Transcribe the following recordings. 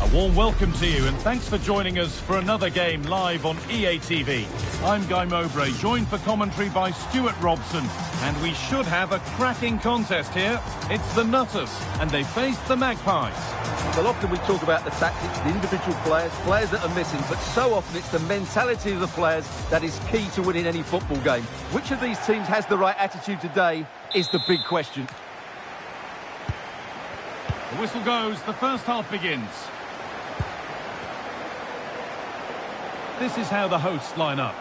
A warm welcome to you and thanks for joining us for another game live on EA TV. I'm Guy Mowbray, joined for commentary by Stuart Robson, and we should have a cracking contest here. It's the Nutters, and they face the Magpies. Well, often we talk about the tactics, the individual players that are missing, but so often it's the mentality of the players that is key to winning any football game. Which of these teams has the right attitude today is the big question. The whistle goes, the first half begins. This is how the hosts line up.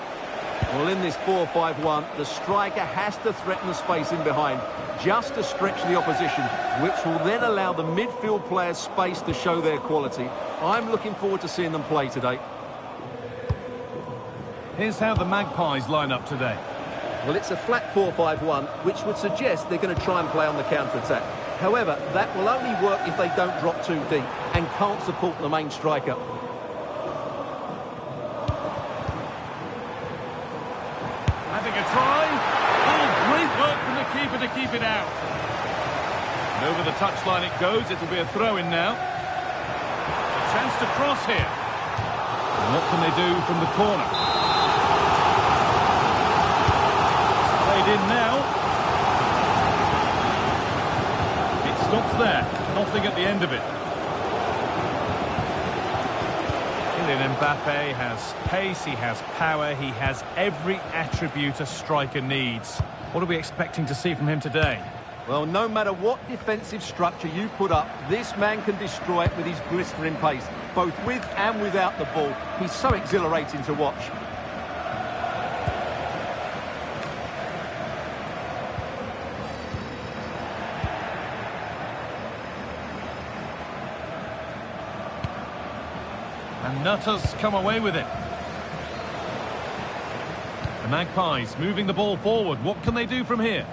Well, in this 4-5-1, the striker has to threaten the space in behind, just to stretch the opposition, which will then allow the midfield players space to show their quality. I'm looking forward to seeing them play today. Here's how the Magpies line up today. Well, it's a flat 4-5-1, which would suggest they're going to try and play on the counter-attack. However, that will only work if they don't drop too deep and can't support the main striker. Having a try. Oh, great work from the keeper to keep it out. And over the touchline it goes. It'll be a throw-in now. A chance to cross here. And what can they do from the corner? It's played in now. It stops there. Nothing at the end of it. Kylian Mbappe has pace, he has power, he has every attribute a striker needs. What are we expecting to see from him today? Well, no matter what defensive structure you put up, this man can destroy it with his blistering pace, both with and without the ball. He's so exhilarating to watch. And Nutters come away with it. The Magpies moving the ball forward. What can they do from here?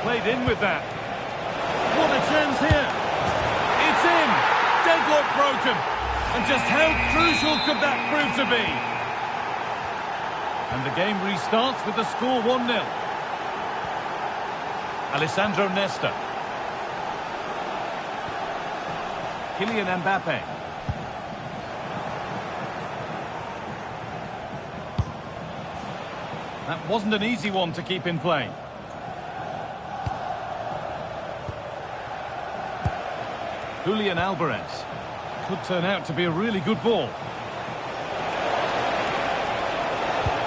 Played in with that. What a chance here. It's in. Deadlock broken. And just how crucial could that prove to be? And the game restarts with the score 1-0. Alessandro Nesta. Kylian Mbappe. That wasn't an easy one to keep in play. Julian Alvarez. Could turn out to be a really good ball.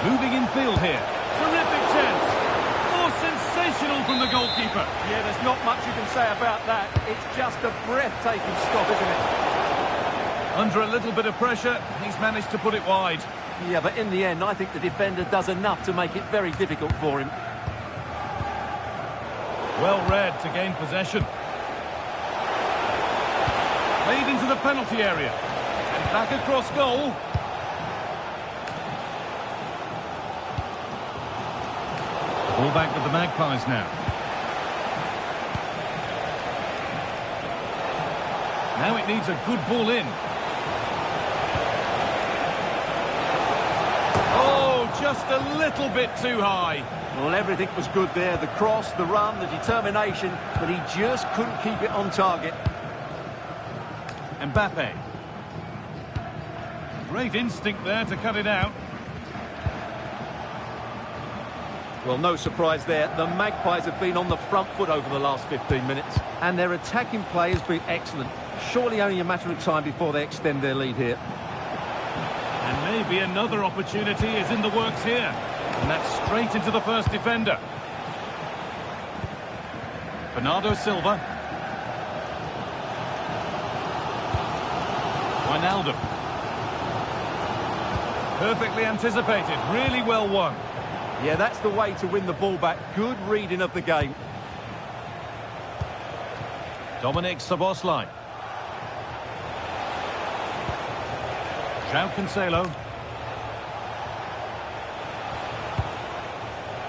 Moving in field here. Terrific chance. Oh, sensational from the goalkeeper. Yeah, there's not much you can say about that. It's just a breathtaking stop, isn't it? Under a little bit of pressure, he's managed to put it wide. Yeah, but in the end, I think the defender does enough to make it very difficult for him. Well read to gain possession. Played into the penalty area. And back across goal. Ball back with the Magpies now. Now it needs a good ball in. Oh, just a little bit too high. Well, everything was good there. The cross, the run, the determination, but he just couldn't keep it on target. Mbappe. Great instinct there to cut it out. Well, no surprise there. The Magpies have been on the front foot over the last 15 minutes. And their attacking play has been excellent. Surely only a matter of time before they extend their lead here. And maybe another opportunity is in the works here. And that's straight into the first defender. Bernardo Silva. Wijnaldum. Perfectly anticipated. Really well won. Yeah, that's the way to win the ball back. Good reading of the game. Dominic Szoboszlai. João Cancelo.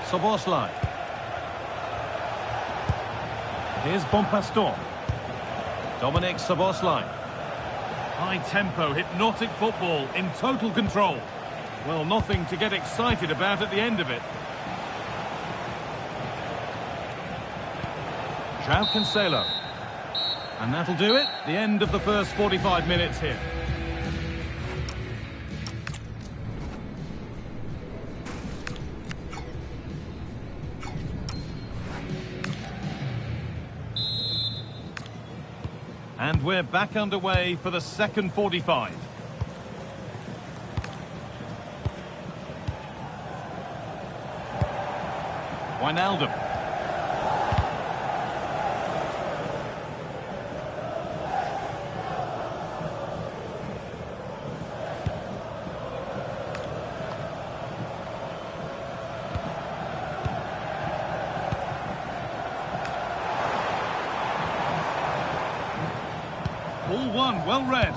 Szoboszlai. Here's Bonpastor. Dominic Szoboszlai. High tempo, hypnotic football in total control. Well, nothing to get excited about at the end of it. Cancelo. And that'll do it. The end of the first 45 minutes here. And we're back underway for the second 45. Wijnaldum. Ball one, well read.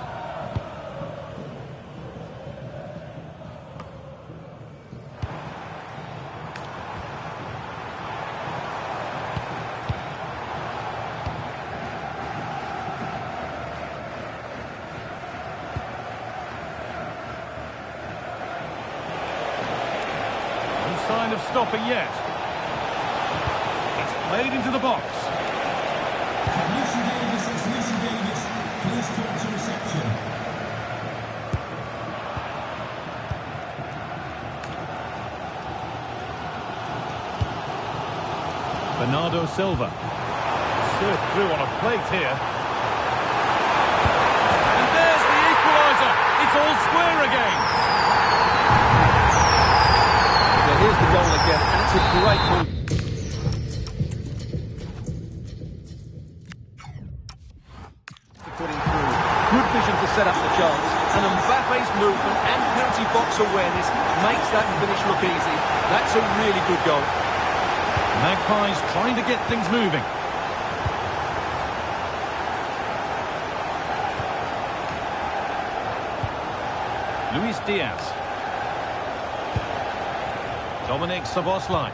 No sign of stopping yet. It's played into the box. Bernardo Silva. Served through on a plate here. And there's the equaliser. It's all square again. Yeah, here's the goal again, and it's a great move. Putting through. Good vision to set up the chance. And Mbappe's movement and penalty box awareness makes that finish look easy. That's a really good goal. Magpies trying to get things moving. Luis Diaz. Dominic Szoboszlai.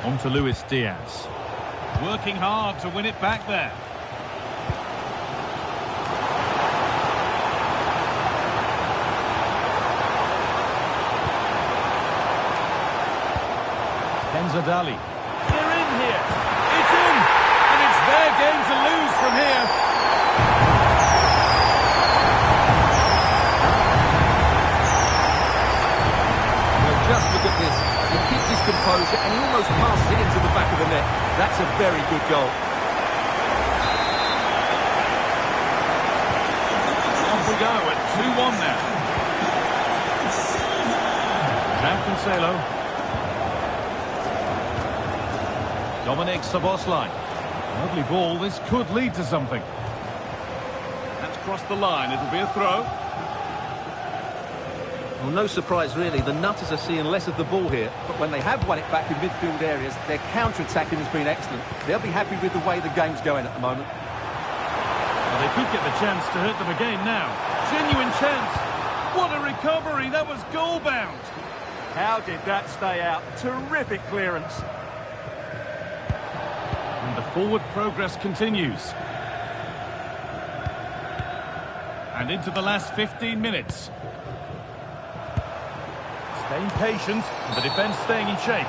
On to Luis Diaz. Working hard to win it back there. Zadali. They're in here. It's in. And it's their game to lose from here. Well, just look at this. He keeps his composure and he almost passes it into the back of the net. That's a very good goal. Off we go at 2-1 now. Cancelo. Dominic Szoboszlai. Lovely ball. This could lead to something. That's crossed the line. It'll be a throw. Well, no surprise, really. The Nutters are seeing less of the ball here. But when they have won it back in midfield areas, their counter-attacking has been excellent. They'll be happy with the way the game's going at the moment. Well, they could get the chance to hurt them again now. Genuine chance. What a recovery. That was goal-bound. How did that stay out? Terrific clearance. And the forward progress continues. And into the last 15 minutes. Staying patient, and the defence staying in shape.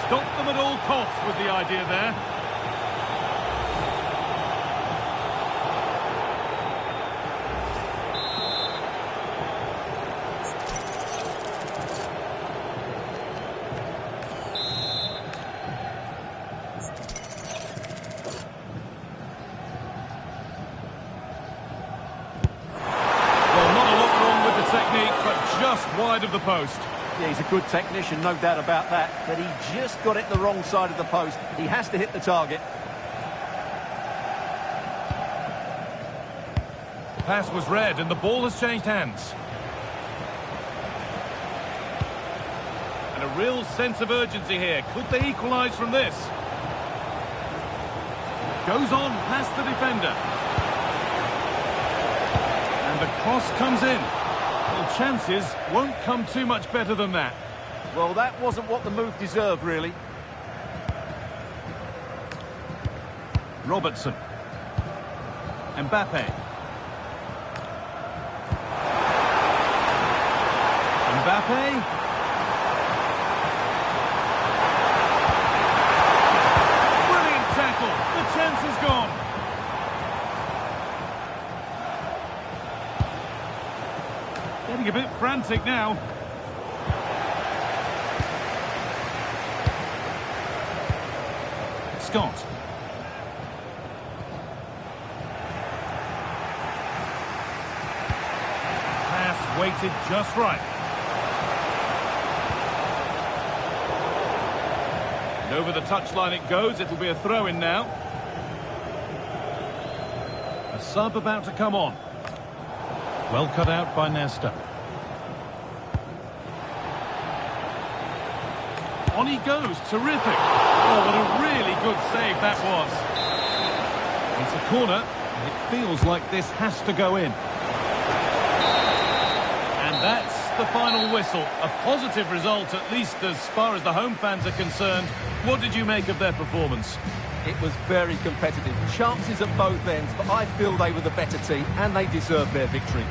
Stop them at all costs was the idea there. Wide of the post. Yeah, he's a good technician, no doubt about that. But he just got it the wrong side of the post. He has to hit the target. The pass was read and the ball has changed hands. And a real sense of urgency here. Could they equalise from this? Goes on past the defender. And the cross comes in. Well, chances won't come too much better than that. Well, that wasn't what the move deserved, really. Robertson. Mbappe. Mbappe. frantic now. Scott. Pass weighted just right. And over the touchline it goes. It'll be a throw-in now. A sub about to come on. Well cut out by Nesta. On he goes. Terrific. Oh, what a really good save that was. It's a corner. And it feels like this has to go in. And that's the final whistle. A positive result, at least as far as the home fans are concerned. What did you make of their performance? It was very competitive. Chances at both ends, but I feel they were the better team and they deserved their victory.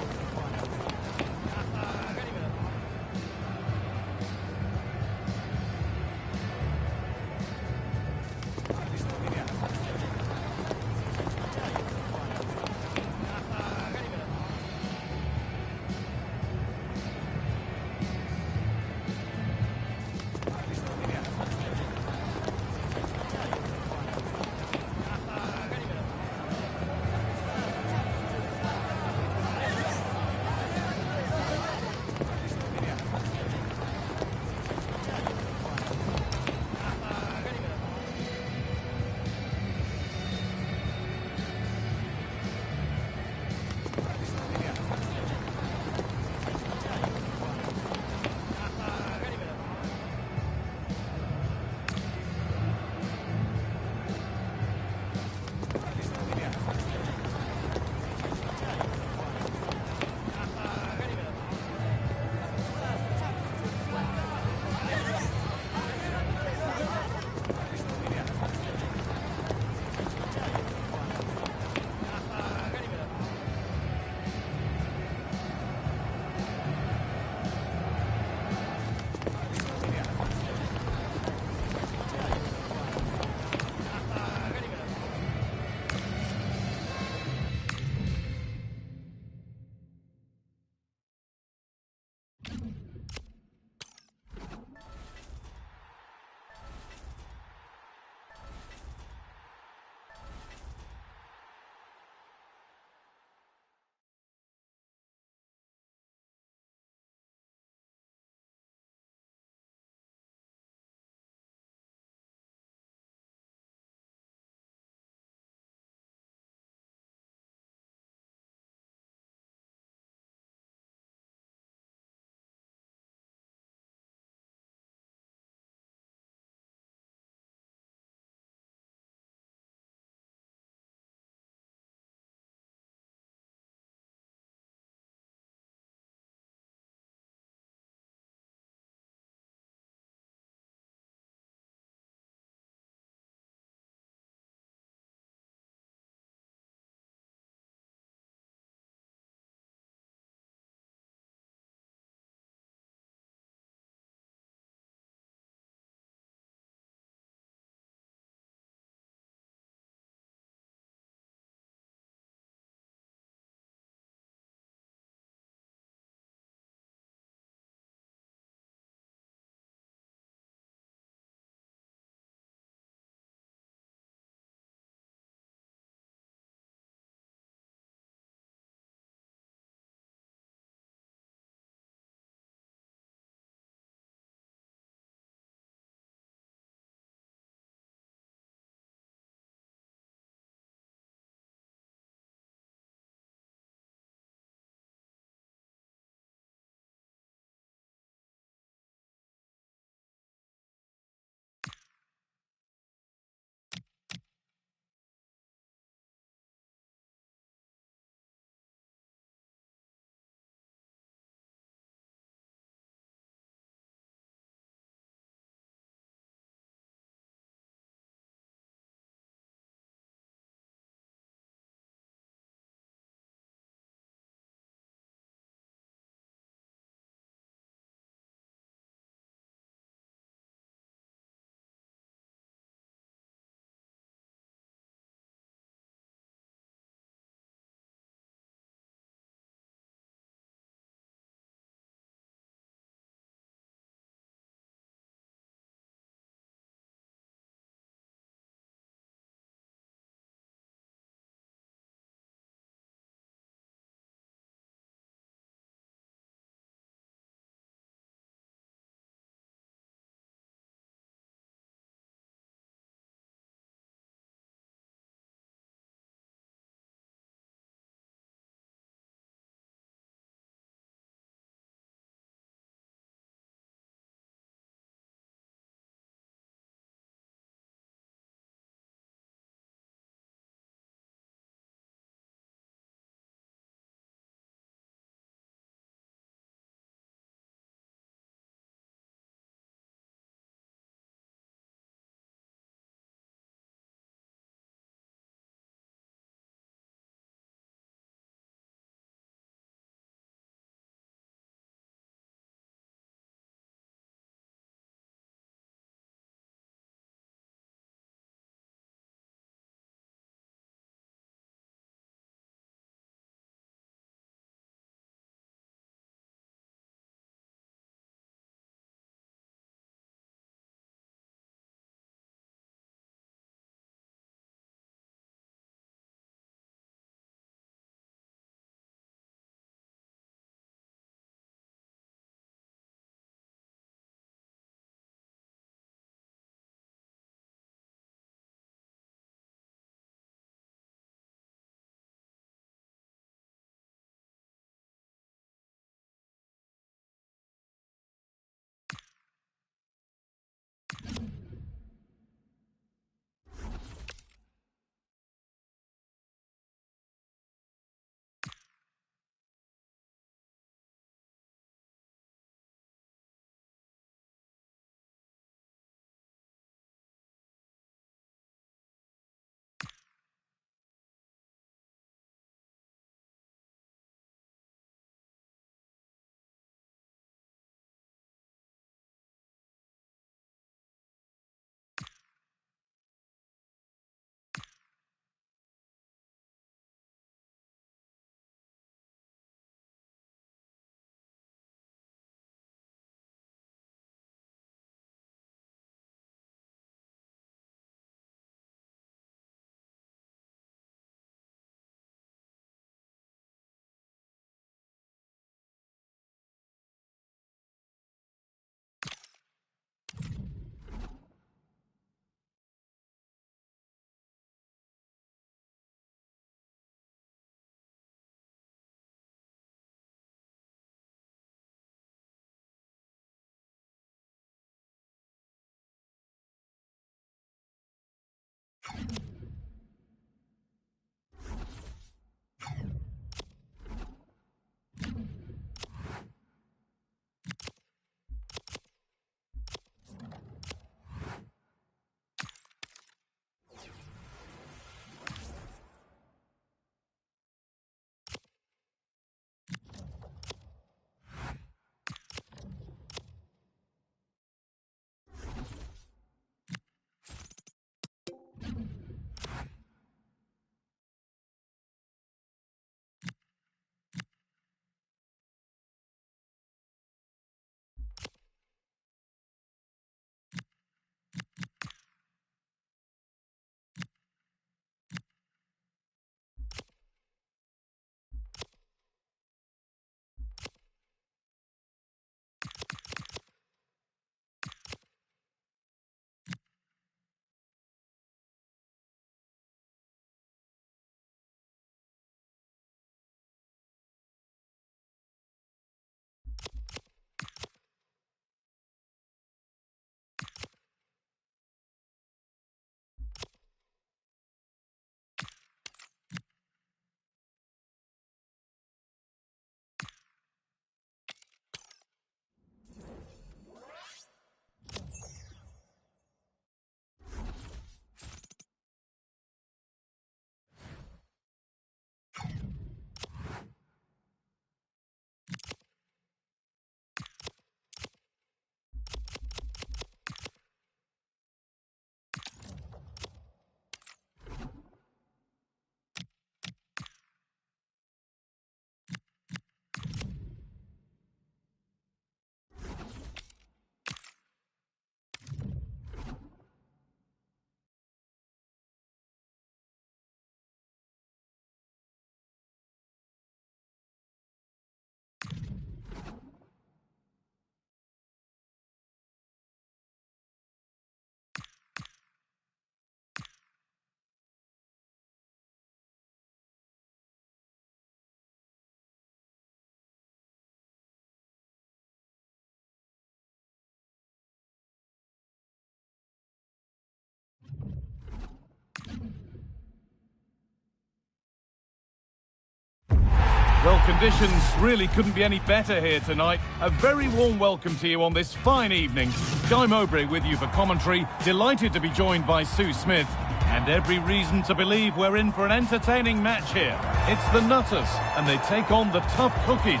Well, conditions really couldn't be any better here tonight. A very warm welcome to you on this fine evening. Guy Mowbray with you for commentary. Delighted to be joined by Sue Smith. And every reason to believe we're in for an entertaining match here. It's the Nutters, and they take on the Tough Cookies.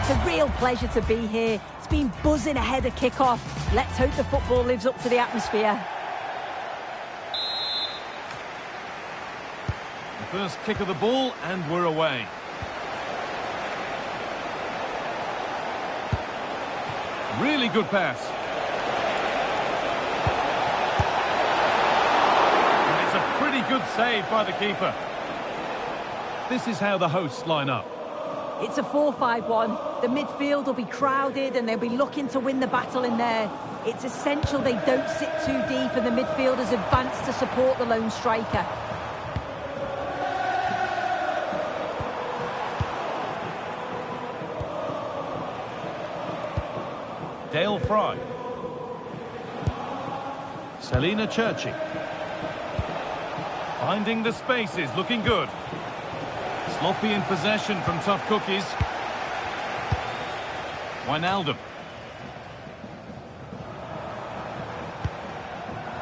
It's a real pleasure to be here. It's been buzzing ahead of kick-off. Let's hope the football lives up to the atmosphere. The first kick of the ball, and we're away. Really good pass. And it's a pretty good save by the keeper. This is how the hosts line up. It's a 4-5-1. The midfield will be crowded and they'll be looking to win the battle in there. It's essential they don't sit too deep and the midfielders advance to support the lone striker. Dale Fry. Selina Churchy. Finding the spaces, looking good. Sloppy in possession from Tough Cookies. Wijnaldum.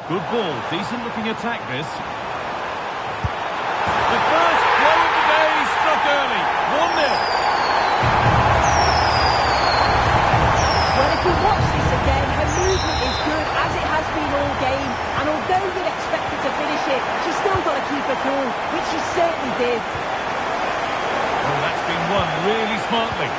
Good ball, decent looking attack this. The first goal of the day struck early, 1-0. Well, if you watch this again, her movement is good, as it has been all game. And although you'd expect her to finish it, she's still got to keep her cool, which she certainly did. Well, that's been won really smartly.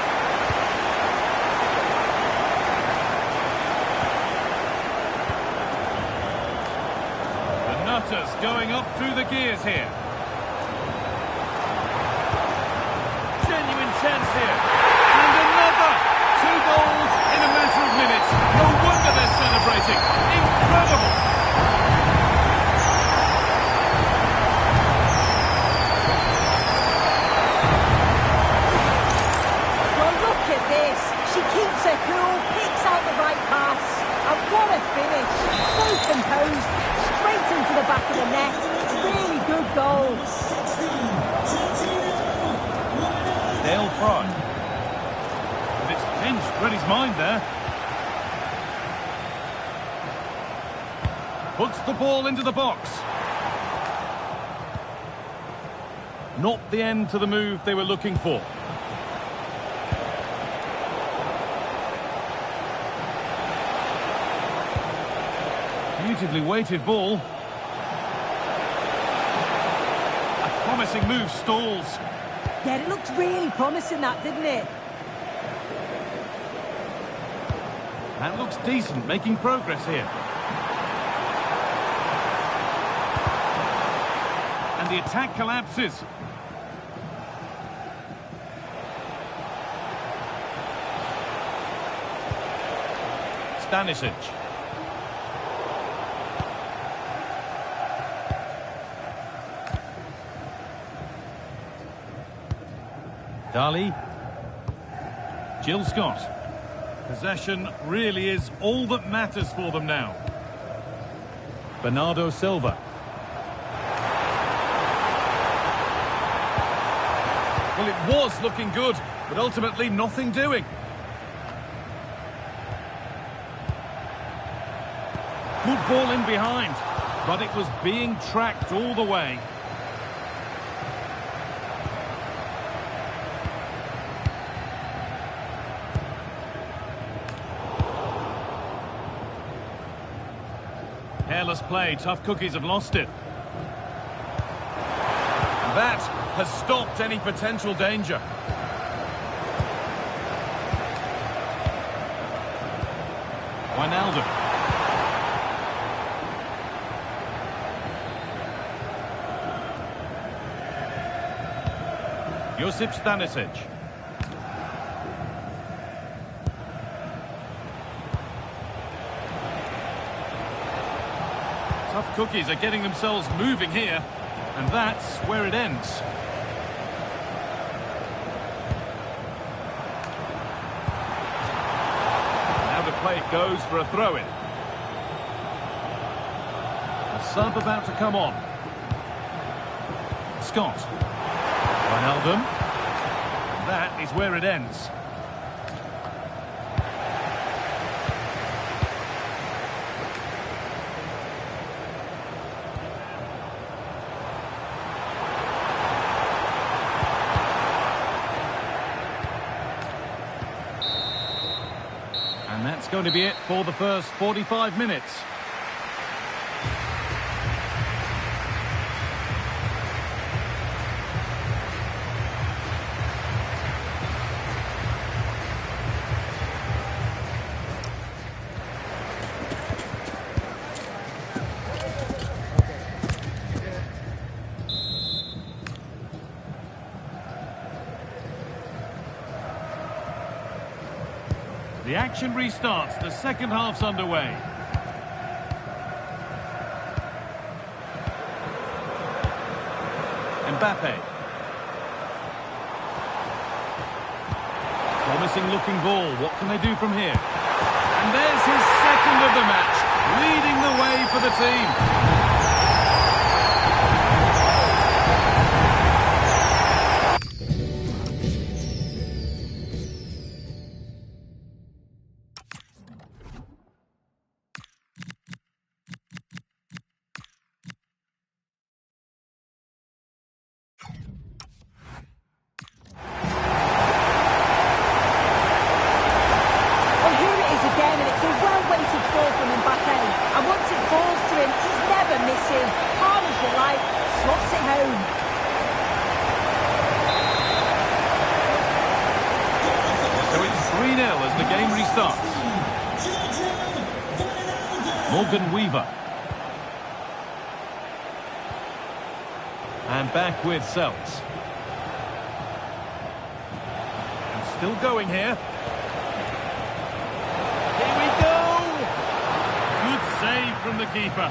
The Nutters going up through the gears here. Genuine chance here. And another! 2 goals in a matter of minutes. No wonder they're celebrating. Incredible! Well, look at this. She keeps her cool, picks out the right pass. And what a finish. So composed, straight into the back of the net. goal. They'll fry. But it's pinched, read his mind there. Puts the ball into the box. Not the end to the move they were looking for. Beautifully weighted ball. A promising move stalls. Yeah, it looked really promising, that, didn't it? That looks decent, making progress here. And the attack collapses. Stanisic. Dali. Jill Scott. Possession really is all that matters for them now. Bernardo Silva. Well, it was looking good, but ultimately nothing doing. Good ball in behind, but it was being tracked all the way. Careless play, tough cookies have lost it. That has stopped any potential danger. Wijnaldum. Josip Stanisic. Tough cookies are getting themselves moving here, and that's where it ends. Now the play goes for a throw-in. A sub about to come on. Scott. Wijnaldum. That is where it ends. And that's going to be it for the first 45 minutes. The action restarts. The second half's underway. Mbappe. Promising looking ball. What can they do from here? And there's his second of the match, leading the way for the team. As the game restarts. Morgan Weaver. And back with Seltz. And still going here. Here we go! Good save from the keeper.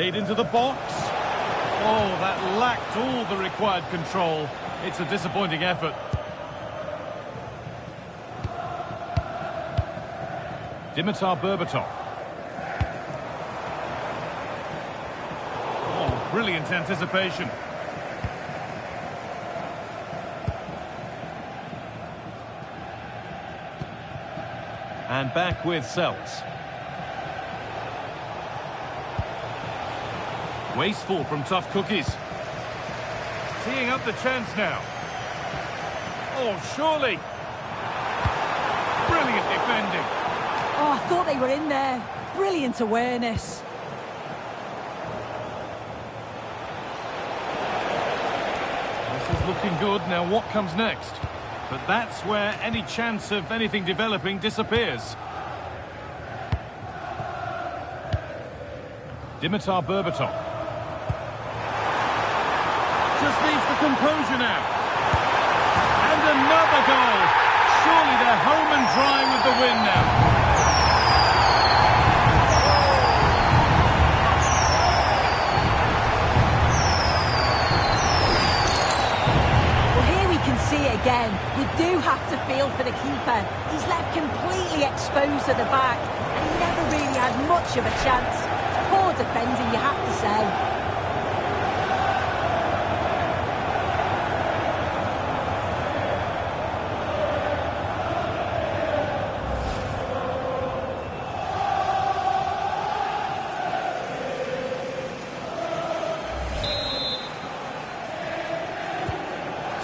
Played into the box. Oh, that lacked all the required control. It's a disappointing effort. Dimitar Berbatov. Oh, brilliant anticipation. And back with Seltz. Wasteful from tough cookies. Teeing up the chance now. Oh, surely. Brilliant defending. Oh, I thought they were in there. Brilliant awareness. This is looking good. Now what comes next? But that's where any chance of anything developing disappears. Dimitar Berbatov. Just needs the composure now. And another goal. Surely they're home and dry with the win now. See it again. You do have to feel for the keeper. He's left completely exposed at the back and he never really had much of a chance. Poor defending, you have to say.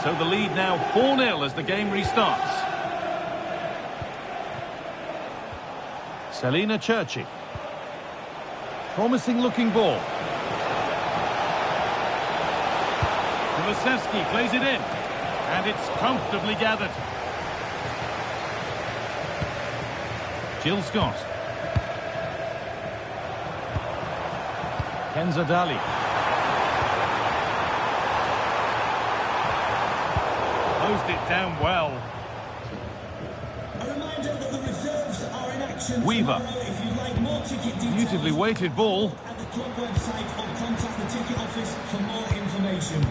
So the lead now 4-0 as the game restarts. Selina Churchy. Promising looking ball. Kulusevski plays it in. And it's comfortably gathered. Jill Scott. Kenza Dali. Closed it down well. A reminder that the reserves are in action Weaver. tomorrow. If you'd like more ticket details, Beautifully weighted ball. at the club website or contact the ticket office for more information.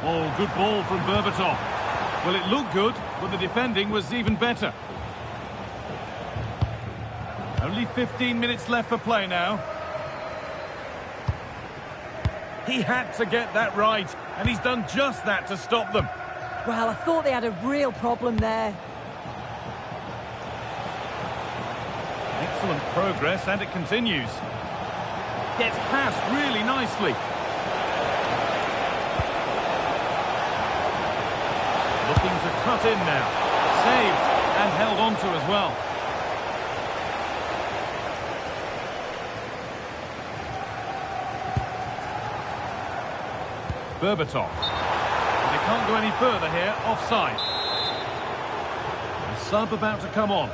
Oh, good ball from Berbatov. Well, it looked good, but the defending was even better. Only 15 minutes left for play now. He had to get that right, and he's done just that to stop them. Well, I thought they had a real problem there. Excellent progress, and it continues. Gets past really nicely. Looking to cut in now. Saved and held on to as well. Berbatov. They can't go any further here, offside. The sub about to come on.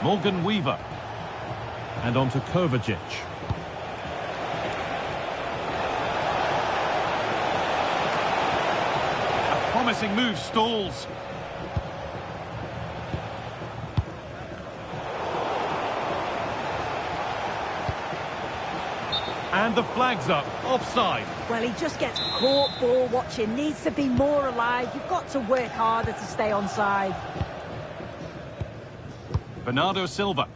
Morgan Weaver. And on to Kovacic. A promising move stalls. And the flag's up, offside. Well, he just gets caught ball watching, needs to be more alive. You've got to work harder to stay onside. Bernardo Silva.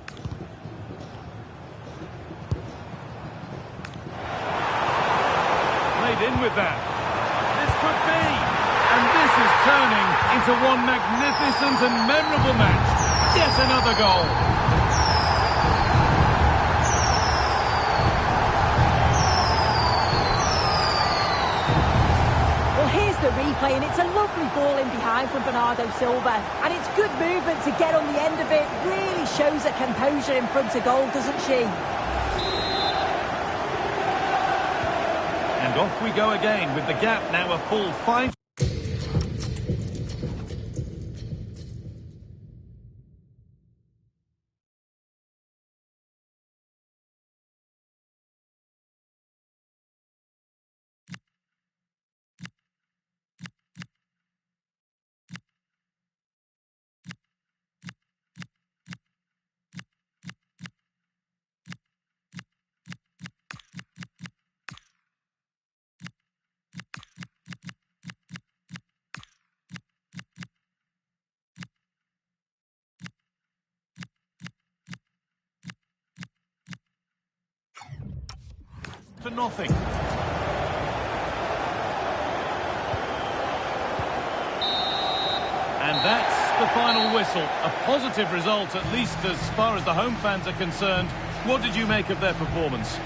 Played in with that. This could be. And this is turning into one magnificent and memorable match. Yet another goal. The replay, and it's a lovely ball in behind from Bernardo Silva, and it's good movement to get on the end of it. Really shows her composure in front of goal, doesn't she? And off we go again with the gap now a full 5 1-0. And that's the final whistle. A positive result, at least as far as the home fans are concerned. What did you make of their performance?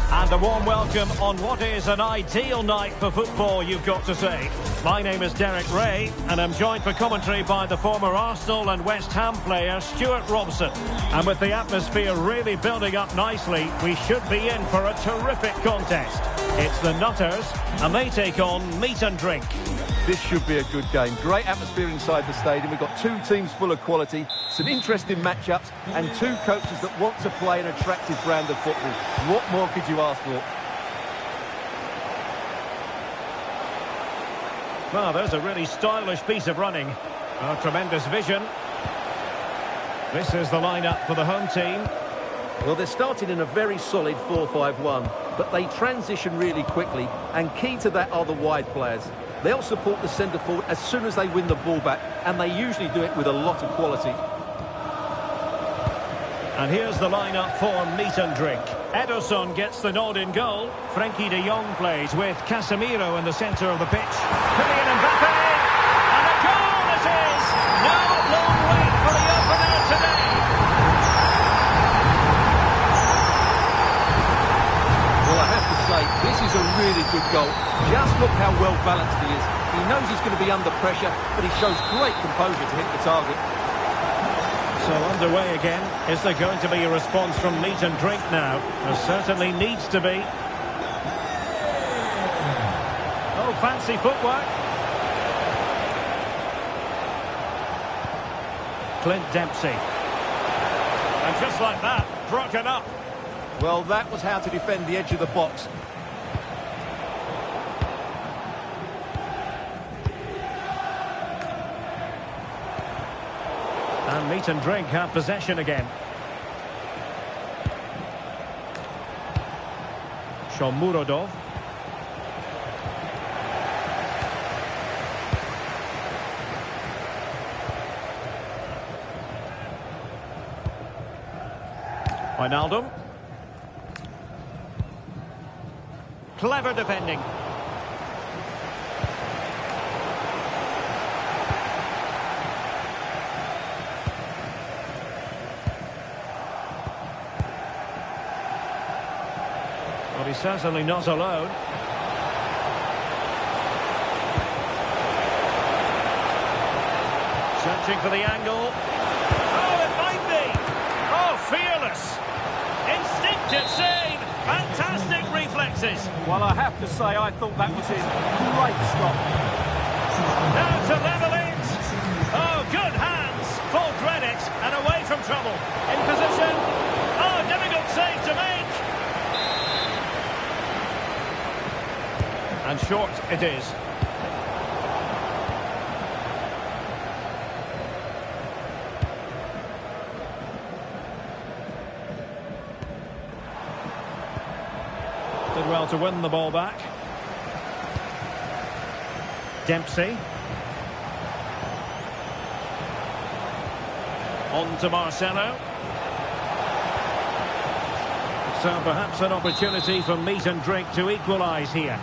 And a warm welcome on what is an ideal night for football, you've got to say. My name is Derek Ray, and I'm joined for commentary by the former Arsenal and West Ham player Stuart Robson. And with the atmosphere really building up nicely, we should be in for a terrific contest. It's the Nutters, and they take on Meat and Drink. This should be a good game. Great atmosphere inside the stadium. We've got two teams full of quality, some interesting matchups, and two coaches that want to play an attractive brand of football. What more could you ask for? Well, there's a really stylish piece of running. A tremendous vision. This is the lineup for the home team. Well, they're starting in a very solid 4-5-1, but they transition really quickly, and key to that are the wide players. They'll support the centre forward as soon as they win the ball back, and they usually do it with a lot of quality. And here's the lineup for Meat and Drink. Ederson gets the nod in goal. Frenkie de Jong plays with Casemiro in the centre of the pitch. Kylian Mbappe! And a goal it is! No long wait for the opener today. Well, goal. Just look how well balanced he is. He knows he's going to be under pressure, but he shows great composure to hit the target. So underway again. Is there going to be a response from meat and drink now? There certainly needs to be. Oh, fancy footwork. Clint Dempsey. And just like that, broken up. Well, that was how to defend the edge of the box. And meat and drink have possession again. Shomurodov. Wijnaldum. Clever defending. Well, he's certainly not alone. Searching for the angle. Oh, it might be. Oh, fearless. Instinctive save. Fantastic reflexes. Well, I have to say, I thought that was his great stop. Now to level it. Oh, good hands. Full credit and away from trouble. In position. Oh, difficult save to make. And short it is. Did well to win the ball back. Dempsey. On to Marcelo. So perhaps an opportunity for meat and drink to equalise here.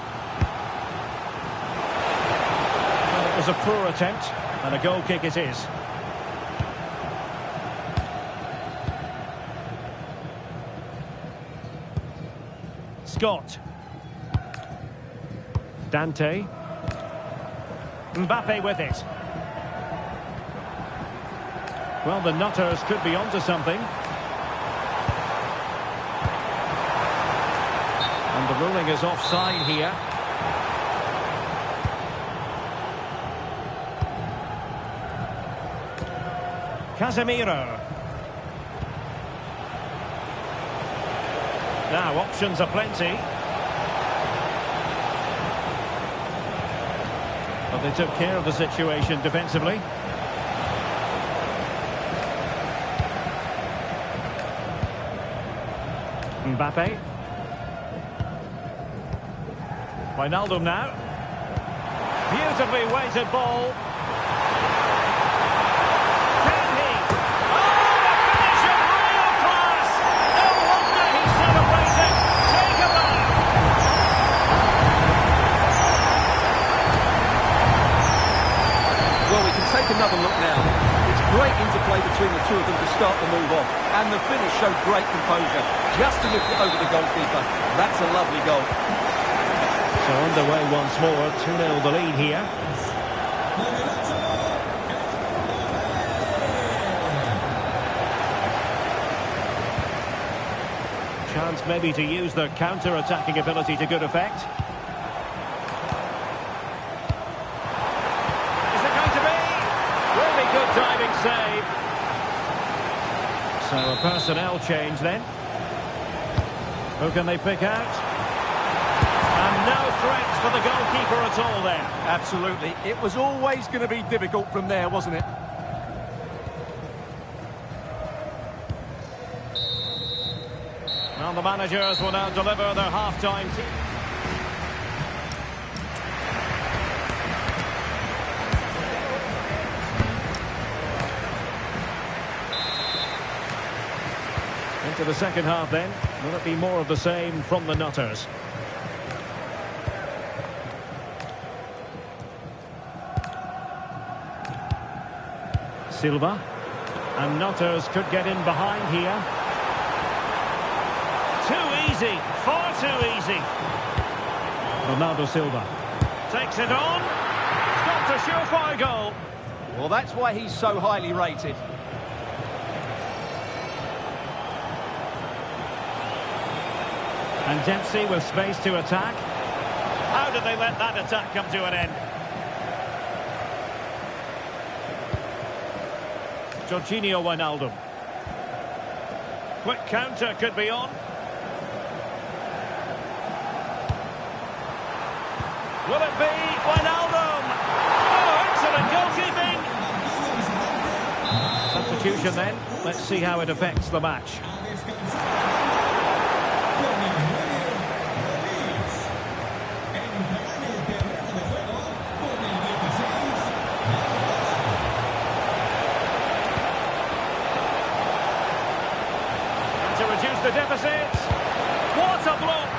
Well, it was a poor attempt, and a goal kick it is. Scott. Dante. Mbappe with it. Well, the Nutters could be onto something. And the ruling is offside here. Casemiro. Now, options are plenty. But they took care of the situation defensively. Mbappe. Wijnaldum now. Beautifully weighted ball. Can he? Oh, the finish of real class! No wonder he's celebrating. Take a bow. Well, we can take another look now. It's great interplay between the two of them to start the move off. And the finish showed great composure. Just to lift it over the goalkeeper. That's a lovely goal. So underway once more, 2-0 the lead here. Chance maybe to use their counter-attacking ability to good effect. Is it going to be? Really good diving save. So a personnel change then. Who can they pick out? And no threats for the goalkeeper at all there. Absolutely. It was always going to be difficult from there, wasn't it? Well, the managers will now deliver their half-time team. Into the second half then. Will it be more of the same from the Nutters? Silva. And Nutters could get in behind here. Too easy. Far too easy. Ronaldo Silva takes it on. Stopped a surefire goal. Well, that's why he's so highly rated. And Dempsey with space to attack. How did they let that attack come to an end? Jorginho Wijnaldum. Quick counter could be on. Will it be Wijnaldum? Oh, excellent goalkeeping! Substitution then. Let's see how it affects the match. To reduce the deficit. What a block!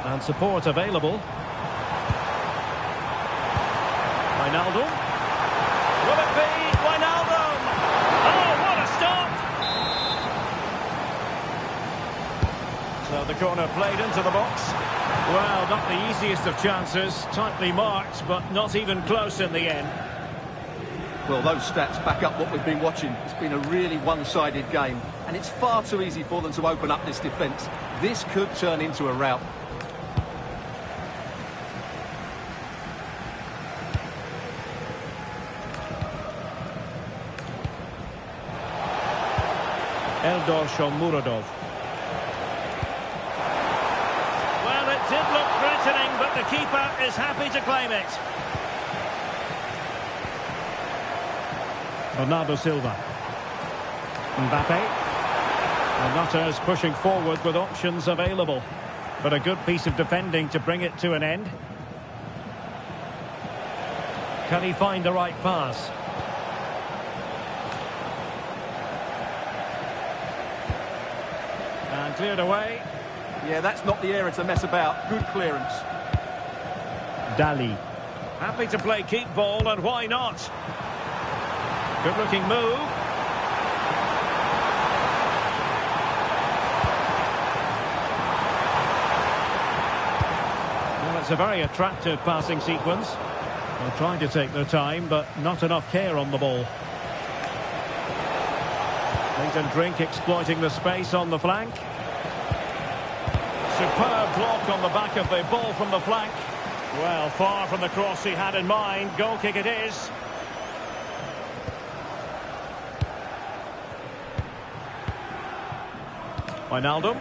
And support available. Wijnaldum. Will it be Wijnaldum? Oh, what a stop! So the corner played into the box. Well, not the easiest of chances. Tightly marked, but not even close in the end. Well, those stats back up what we've been watching. It's been a really one-sided game, and it's far too easy for them to open up this defence. This could turn into a rout. Eldor Shomurodov. Well, it did look threatening, but the keeper is happy to claim it. Bernardo Silva. Mbappe. And Nutters pushing forward with options available. But a good piece of defending to bring it to an end. Can he find the right pass? And cleared away. Yeah, that's not the area to mess about. Good clearance. Dali. Happy to play keep ball, and why not? Good looking move. Well, it's a very attractive passing sequence. They're trying to take their time, but not enough care on the ball. Leighton Drink exploiting the space on the flank. Superb block on the back of the ball from the flank. Well, far from the cross he had in mind. Goal kick it is. Wijnaldum.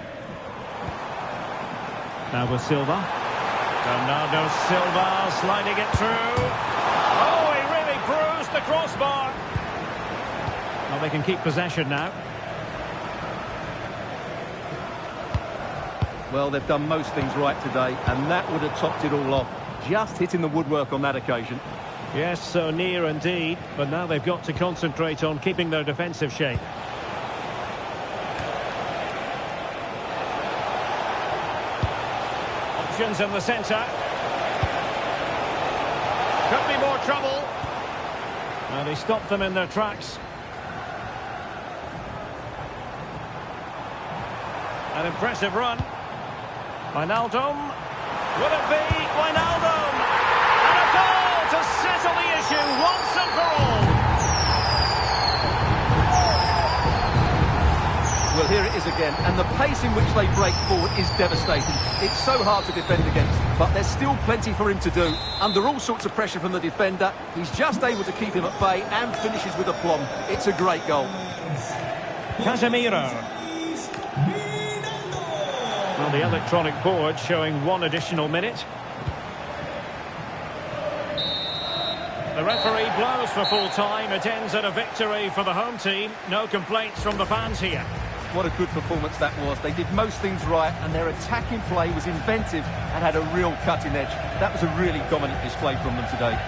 Now with Silva. Bernardo Silva sliding it through. Oh, he really bruised the crossbar. Well, they can keep possession now. Well, they've done most things right today, and that would have topped it all off. Just hitting the woodwork on that occasion. Yes, so near indeed, but now they've got to concentrate on keeping their defensive shape. Options in the centre. Could be more trouble. Now they stopped them in their tracks. An impressive run. Wijnaldum. Will it be Wijnaldum? And a goal to settle the issue once and for all. Well, here it is again, and the pace in which they break forward is devastating. It's so hard to defend against, but there's still plenty for him to do. Under all sorts of pressure from the defender, he's just able to keep him at bay and finishes with aplomb. It's a great goal. Casemiro. Well, the electronic board showing 1 additional minute. The referee blows for full time. It ends at a victory for the home team. No complaints from the fans here. What a good performance that was. They did most things right, and their attacking play was inventive and had a real cutting edge. That was a really dominant display from them today.